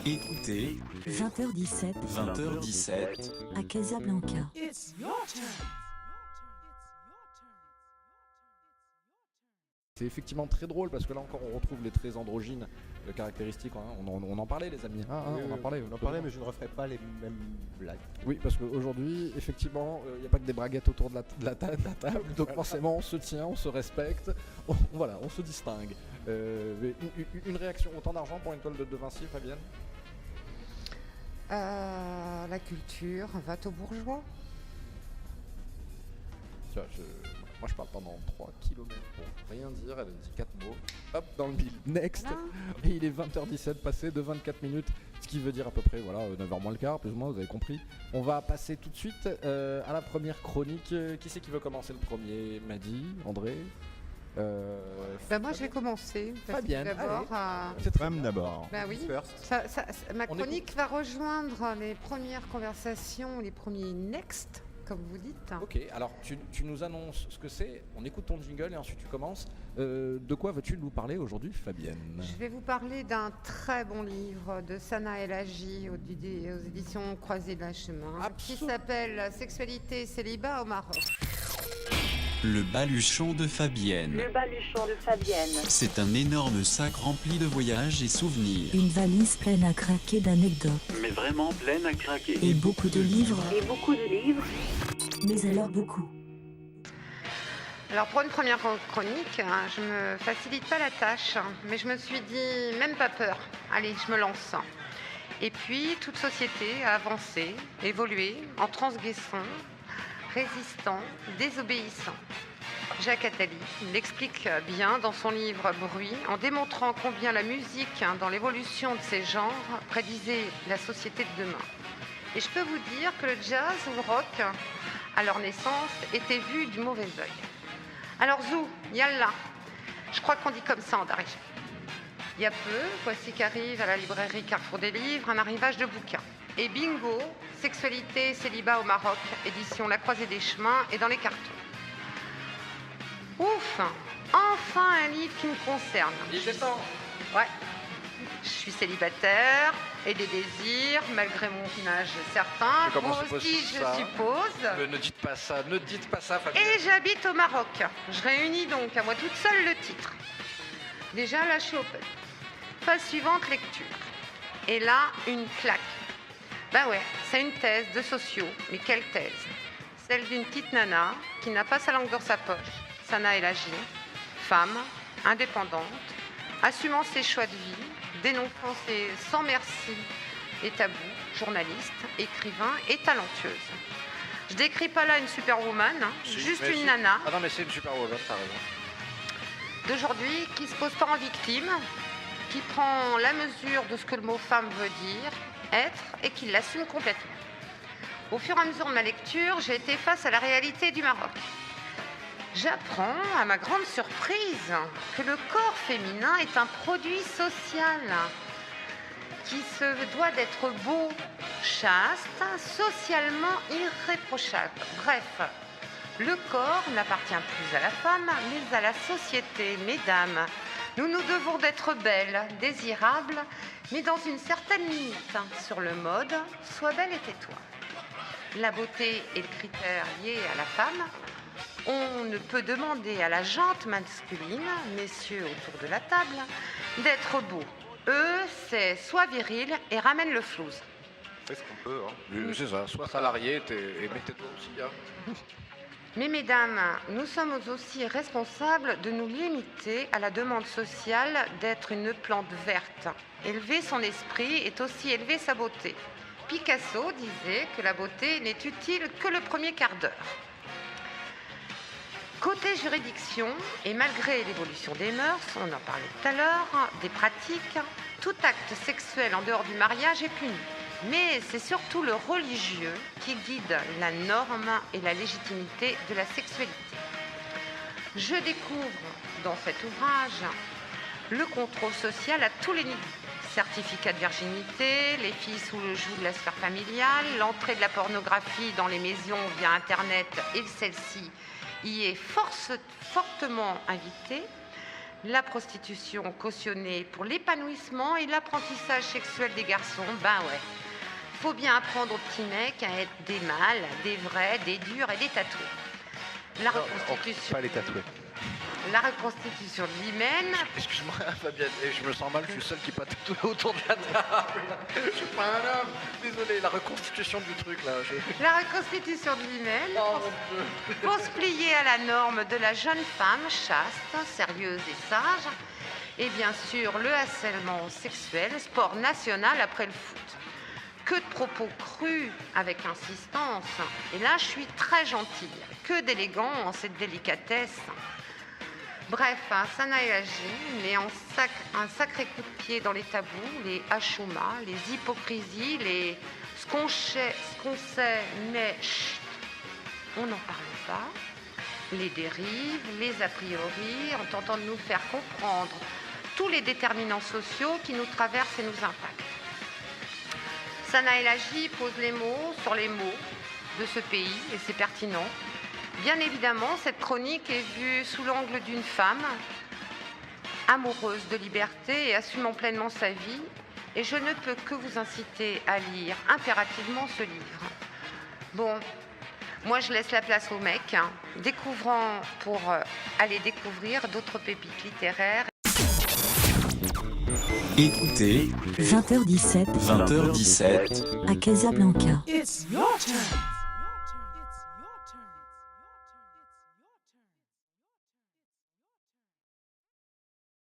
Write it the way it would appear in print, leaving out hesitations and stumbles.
Écoutez, 20h17 20h17, à Casablanca. C'est effectivement très drôle parce que là encore on retrouve les traits androgynes caractéristiques, hein. On en parlait les amis, Oui, on en parlait, mais je ne referai pas les mêmes blagues. Oui, parce qu'aujourd'hui effectivement il n'y a pas que des braguettes autour de la table, donc forcément on se tient, on se respecte, on se distingue. Une réaction, autant d'argent pour une toile de Vinci, Fabienne? La culture, va au bourgeois. Tu vois, moi je parle pendant 3 km pour rien dire, elle a dit 4 mots, hop, dans le mille, next. Voilà. Et il est 20h17, passé de 24 minutes, ce qui veut dire à peu près 9h moins le quart, plus ou moins, vous avez compris. On va passer tout de suite à la première chronique. Qui c'est qui veut commencer le premier? Madi, André, Moi je vais commencer. Parce Fabienne, que d'abord, c'est très Femme bien. d'abord. oui, First. ma On chronique va rejoindre les premières conversations, les premiers next, comme vous dites. Ok, alors tu nous annonces ce que c'est, on écoute ton jingle et ensuite tu commences. De quoi veux-tu nous parler aujourd'hui, Fabienne? Je vais vous parler d'un très bon livre de Sana El Hadji aux éditions Croisée de la Chemin, qui s'appelle Sexualité et célibat au Maroc. le baluchon de Fabienne. Le baluchon de Fabienne. C'est un énorme sac rempli de voyages et souvenirs. Une valise pleine à craquer d'anecdotes Mais vraiment pleine à craquer. et beaucoup de livres, Et beaucoup de livres. mais alors beaucoup. Alors pour une première chronique, je me facilite pas la tâche, mais je me suis dit, même pas peur, allez, je me lance. Et puis, toute société a avancé, évolué, en transgressant, résistant, désobéissant. Jacques Attali l'explique bien dans son livre Bruit, en démontrant combien la musique, dans l'évolution de ses genres, prédisait la société de demain. Et je peux vous dire que le jazz ou le rock, à leur naissance, était vu du mauvais œil. Alors Zou, yallah, je crois qu'on dit comme ça en Dari. Il y a peu, voici qu'arrive à la librairie Carrefour des Livres un arrivage de bouquins. Et bingo, Sexualité et célibat au Maroc, édition La Croisée des Chemins, est dans les cartons. Ouf, enfin un livre qui me concerne. Il est temps. Ouais, je suis célibataire et des désirs, malgré mon âge certain. Mais comment Vous c'est possible, aussi, ça je suppose. Ne dites pas ça, Fabienne. Et j'habite au Maroc. Je réunis donc à moi toute seule le titre. Déjà, là, je suis open. Phase suivante, lecture. Et là, une claque. Ben ouais, c'est une thèse de sociaux. Mais quelle thèse? Celle d'une petite nana qui n'a pas sa langue dans sa poche. Sana El Hadji, femme, indépendante, assumant ses choix de vie, dénonçant ses sans merci et tabous, journaliste, écrivain et talentueuse. Je décris pas là une superwoman, juste une nana Ah non mais c'est une super woman, t'as raison. d'aujourd'hui qui se pose pas en victime, qui prend la mesure de ce que le mot femme veut dire, être, et qui l'assume complètement. Au fur et à mesure de ma lecture, j'ai été face à la réalité du Maroc. J'apprends, à ma grande surprise, que le corps féminin est un produit social qui se doit d'être beau, chaste, socialement irréprochable. Bref, le corps n'appartient plus à la femme, mais à la société. Mesdames, nous nous devons d'être belles, désirables, mais dans une certaine limite. Sur le mode, sois belle et tais-toi. La beauté est le critère lié à la femme. On ne peut demander à la jante masculine, messieurs autour de la table, d'être beau. Eux, c'est soit viril et ramène le flouze. C'est ce qu'on peut, hein. C'est ça, sois salarié et mettez-toi aussi, hein. Mais mesdames, nous sommes aussi responsables de nous limiter à la demande sociale d'être une plante verte. Élever son esprit est aussi élever sa beauté. Picasso disait que la beauté n'est utile que le premier quart d'heure. Côté juridiction, et malgré l'évolution des mœurs, on en parlait tout à l'heure, des pratiques, tout acte sexuel en dehors du mariage est puni. Mais c'est surtout le religieux qui guide la norme et la légitimité de la sexualité. Je découvre dans cet ouvrage le contrôle social à tous les niveaux. Certificat de virginité, les filles sous le joug de la sphère familiale, l'entrée de la pornographie dans les maisons via Internet et celle-ci y est fortement invitée, La prostitution cautionnée pour l'épanouissement et l'apprentissage sexuel des garçons, ben ouais. Faut bien apprendre aux petits mecs à être des mâles, des vrais, des durs et des tatoués. La reconstitution... Pas les tatoués. La reconstitution de l'hymen. Excuse-moi, Fabienne, et je me sens mal, je suis seul qui pas tatoué autour de la table. Je suis pas un homme. Désolé, la reconstitution du truc là. La reconstitution de l'hymen. Oh mon Dieu. Pour se plier à la norme de la jeune femme chaste, sérieuse et sage. Et bien sûr, le harcèlement sexuel, sport national après le foot. Que de propos crus avec insistance. Et là, je suis très gentille. Que d'élégance et de délicatesse. Bref, Sana et Agi met un sacré coup de pied dans les tabous, les hachouma, les hypocrisies, ce qu'on sait, mais chut, on n'en parle pas, les dérives, les a priori, en tentant de nous faire comprendre tous les déterminants sociaux qui nous traversent et nous impactent. Sana El Hadji pose les mots sur les mots de ce pays, et c'est pertinent. Bien évidemment, cette chronique est vue sous l'angle d'une femme amoureuse de liberté et assumant pleinement sa vie, et je ne peux que vous inciter à lire impérativement ce livre. Bon, moi je laisse la place aux mecs, découvrant pour aller découvrir d'autres pépites littéraires. Écoutez, 20h17 20h17, à Casablanca. It's your turn.